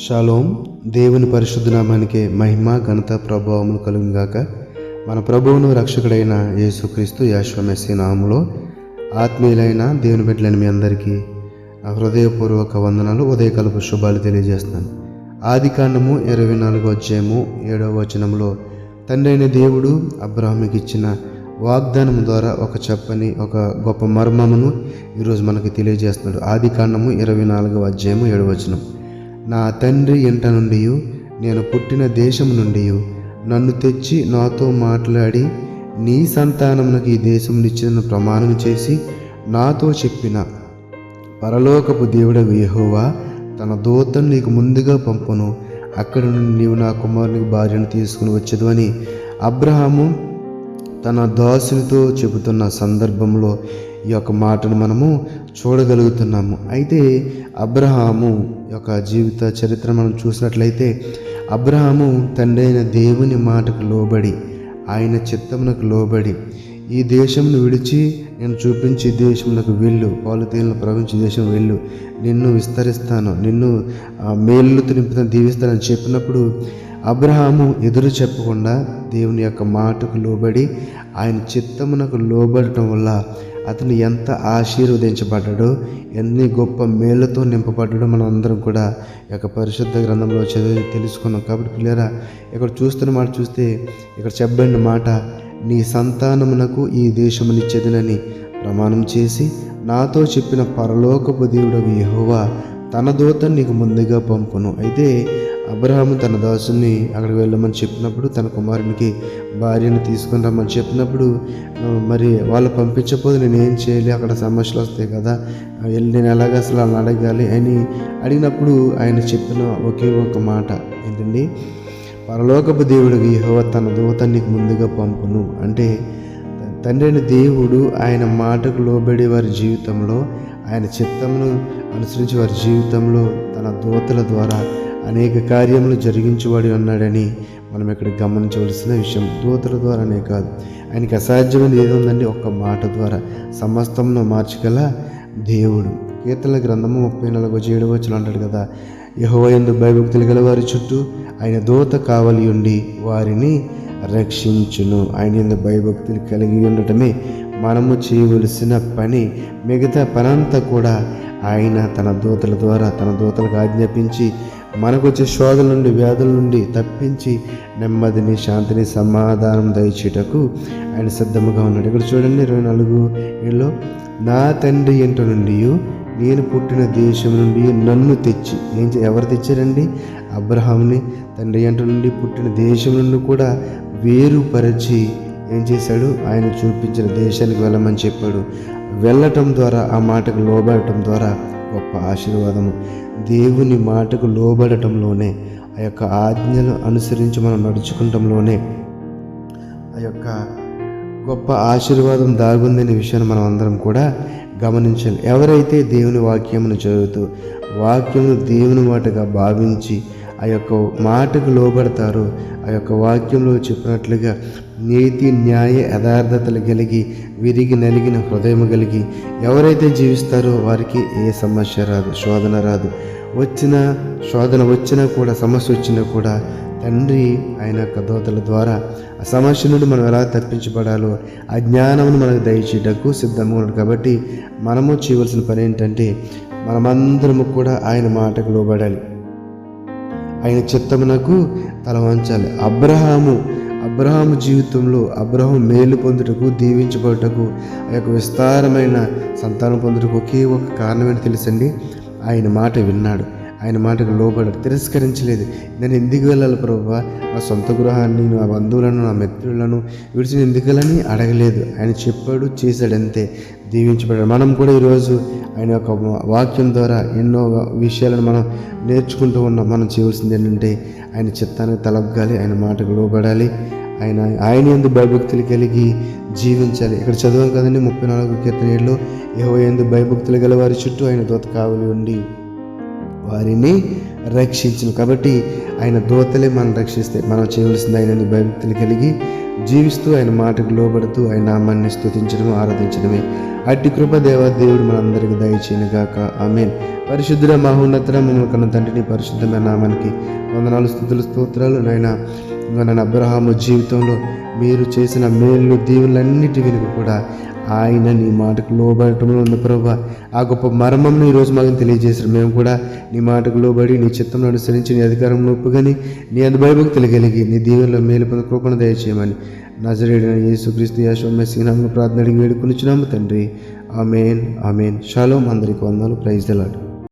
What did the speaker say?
Shalom. దేవుని పరిశుద్ధ నామానికి మహిమ ఘనత ప్రభావములు కలుగుగాక. మన ప్రభువును రక్షకుడైన యేసుక్రీస్తు యెహోవా మెస్సీ నామములో ఆత్మీయులైన దేవుని బిడ్డలైన మీ అందరికీ నా హృదయపూర్వక వందనాలు, ఉదయకాలపు శుభాలు తెలియజేస్తున్నాను. ఆదికాండము 24వ అధ్యాయము 7వ వచనంలో తండ్రి అయిన దేవుడు అబ్రాహాముకి ఇచ్చిన వాగ్దానం ద్వారా ఒక గొప్ప మర్మమును ఈరోజు మనకి తెలియజేస్తున్నాడు. ఆదికాండము 24వ అధ్యాయము 7వ వచనం. నా తండ్రి ఇంట నుండి, నేను పుట్టిన దేశం నుండి నన్ను తెచ్చి నాతో మాట్లాడి నీ సంతానమునకు ఈ దేశమునిచ్చిన ప్రమాణం చేసి నాతో చెప్పిన పరలోకపు దేవుడగు యెహోవా తన దూతను నీకు ముందుగా పంపును. అక్కడి నుండి నీవు నా కుమారునికి భార్యను తీసుకుని వచ్చేదు అని అబ్రహాము తన దాసునితో చెబుతున్న సందర్భంలో ఈ యొక్క మాటను మనము చూడగలుగుతున్నాము. అయితే అబ్రహాము యొక్క జీవిత చరిత్ర మనం చూసినట్లయితే అబ్రహాము తండ్రి అయిన దేవుని మాటకు లోబడి, ఆయన చిత్తమునకు లోబడి ఈ దేశంను విడిచి నేను చూపించి దేశమునకు వెళ్ళు, పాలు తేనెలు ప్రవహించే దేశం వెళ్ళు, నిన్ను విస్తరిస్తాను, నిన్ను మేలుతో నింపుతాను, దీవిస్తానని చెప్పినప్పుడు అబ్రహాము ఎదురు చెప్పకుండా దేవుని యొక్క మాటకు లోబడి ఆయన చిత్తమునకు లోబడటం వల్ల అతను ఎంత ఆశీర్వదించబడ్డాడో, ఎన్ని గొప్ప మేళ్లతో నింపబడ్డాడో మనం అందరం కూడా ఈ యొక్క పరిశుద్ధ గ్రంథంలో చదివి తెలుసుకున్నాం. కాబట్టి పిల్లరా, ఇక్కడ చూస్తున్న మాట చూస్తే ఇక్కడ చెప్పబడిన మాట, నీ సంతానమునకు ఈ దేశమునిచ్చేదనని ప్రమాణం చేసి నాతో చెప్పిన పరలోకపు దేవుడగు యెహోవా తన దూతను నీకు ముందుగా పంపును. అయితే అబ్రహాము తన దాసుని అక్కడికి వెళ్ళమని చెప్పినప్పుడు, తన కుమారునికి భార్యను తీసుకొని రమ్మని చెప్పినప్పుడు, మరి వాళ్ళు పంపించకపోతే నేను ఏం చేయాలి, అక్కడ సమస్యలు వస్తాయి కదా, వెళ్ళి నేను ఎలాగ అసలు వాళ్ళని అడగాలి అని అడిగినప్పుడు ఆయన చెప్పిన ఒకే ఒక మాట ఏంటండి, పరలోకపు దేవుడు యెహోవా తన దూతను నీకు ముందుగా పంపును. అంటే తండ్రి అయిన దేవుడు ఆయన మాటకు లోబడి వారి జీవితంలో, ఆయన చిత్తమును అనుసరించి వారి జీవితంలో తన దూతల ద్వారా అనేక కార్యములు జరిగించేవాడు ఉన్నాడని మనం ఇక్కడ గమనించవలసిన విషయం. దూతల ద్వారానే కాదు, ఆయనకి అసాధ్యమైనది ఏదో ఉందండి, ఒక్క మాట ద్వారా సమస్తమును మార్చగల దేవుడు. కీర్తనల గ్రంథము 34:7 వచనం అంటాడు కదా, యెహోవా యందు భయభక్తులు గల వారి చుట్టూ ఆయన దూత కావలి ఉండి వారిని రక్షించును. ఆయన యందు భయభక్తులు కలిగి ఉండటమే మనము చేయవలసిన పని. మిగతా పనంతా కూడా ఆయన తన దూతల ద్వారా, తన దూతలకు ఆజ్ఞాపించి మనకు వచ్చే శోధల నుండి, వ్యాధుల నుండి తప్పించి నెమ్మదిని, శాంతిని, సమాధానం దయచేటకు ఆయన సిద్ధముగా ఉన్నాడు. ఇక్కడ చూడండి 24:7లో, నా తండ్రి ఇంట నుండి, నేను పుట్టిన దేశం నుండి నన్ను తెచ్చి, ఎవరు తెచ్చారండి? అబ్రహాముని తండ్రి ఇంట నుండి పుట్టిన దేశం నుండి కూడా వేరుపరిచి ఏం చేశాడు? ఆయన చూపించిన దేశానికి వెళ్ళమని చెప్పాడు. వెళ్ళటం ద్వారా, ఆ మాటకు లోబడటం ద్వారా గొప్ప ఆశీర్వాదము. దేవుని మాటకు లోబడటంలోనే, ఆ యొక్క ఆజ్ఞలు అనుసరించి మనం నడుచుకుంటంలోనే ఆ యొక్క గొప్ప ఆశీర్వాదం దాగుందనే విషయాన్ని మనం అందరం కూడా గమనించాలి. ఎవరైతే దేవుని వాక్యమును చదువుతూ వాక్యమును దేవుని మాటగా భావించి ఆ యొక్క మాటకు లోబడతారో, ఆ యొక్క వాక్యంలో చెప్పినట్లుగా నీతి, న్యాయ, యథార్థతలు కలిగి, విరిగి నలిగిన హృదయం కలిగి ఎవరైతే జీవిస్తారో వారికి ఏ సమస్య రాదు, శోధన రాదు. శోధన వచ్చినా కూడా, సమస్య వచ్చినా కూడా తండ్రి ఆయన యొక్క దూతల ద్వారా ఆ సమస్య నుండి మనం ఎలా తప్పించబడాలో ఆ జ్ఞానమును మనకు దయచేయటకు సిద్ధంగా ఉన్నాడు. కాబట్టి మనము చేయవలసిన పని ఏంటంటే, మనమందరము కూడా ఆయన మాటకు లోబడాలి, ఆయన చిత్తమునకు తల వంచాలి. అబ్రహాము జీవితంలో అబ్రహాము మేలు పొందుటకు, దీవించబడుటకు, ఆ యొక్క విస్తారమైన సంతానం పొందుటకు ఒకే ఒక కారణం ఏంటి తెలుసండి? ఆయన మాట విన్నాడు, ఆయన మాటకు లోబడాడు, తిరస్కరించలేదు. నేను ఎందుకు వెళ్ళాలి ప్రభువా, నా సొంత గృహాన్ని, నా బంధువులను, నా మిత్రులను విడిచి ఎందుకు వెళ్ళని అడగలేదు. ఆయన చెప్పాడు, చేశాడు, అంతే, దీవించబడ్డాడు. మనం కూడా ఈరోజు ఆయన యొక్క వాక్యం ద్వారా ఎన్నో విషయాలను మనం నేర్చుకుంటూ ఉన్నాం. మనం చేయవలసింది ఏంటంటే ఆయన చిత్తానికి తలగ్గాలి, ఆయన మాటకు లోబడాలి, ఆయన యందు భయభక్తులు కలిగి జీవించాలి. ఇక్కడ చదవం కదండి 34:7లో, యెహోవా యందు భయభక్తులు గల వారి చుట్టూ ఆయన దూత కావలి ఉండి వారిని రక్షించును. కాబట్టి ఆయన దూతలే మనం రక్షిస్తే మనం చేయవలసింది ఆయన భయభక్తులు కలిగి జీవిస్తూ ఆయన మాటకు లోబడుతూ ఆయన నామాన్ని స్తుతించడం, ఆరాధించడమే అట్టి కృప దేవుడు మనందరికీ దయచేయను గాక. ఆమేన్. పరిశుద్ధుడ మహోన్నతుడ మమ్మల్ని కన్న తండ్రిని పరిశుద్ధమైన నామానికి వందనాలు, స్తుతులు, స్తోత్రాలు. నన్ను అబ్రహాము జీవితంలో మీరు చేసిన మేలు దీవులన్నిటి వెనుక కూడా ఆయన నీ మాటకు లోబడటంలో ఉన్న ప్రభా, ఆ గొప్ప మర్మంను ఈరోజు మాకు తెలియజేశారు. మేము కూడా నీ మాటకు లోబడి నీ చిత్తంలో అనుసరించి నీ అధికారంలో ఒప్పుకొని నీ భయభక్తులు కలిగి నీ దీవెనలో మేలు పొంది కృపను దయచేయమని నజరేయుడైన యేసుక్రీస్తు యెషువా మెస్సీయ నామములో ప్రార్థన అడిగి వేడుకొనుచున్నాము తండ్రి. ఆమేన్, ఆమేన్. షాలోమ్. అందరికీ వందనాలు. Praise the lord.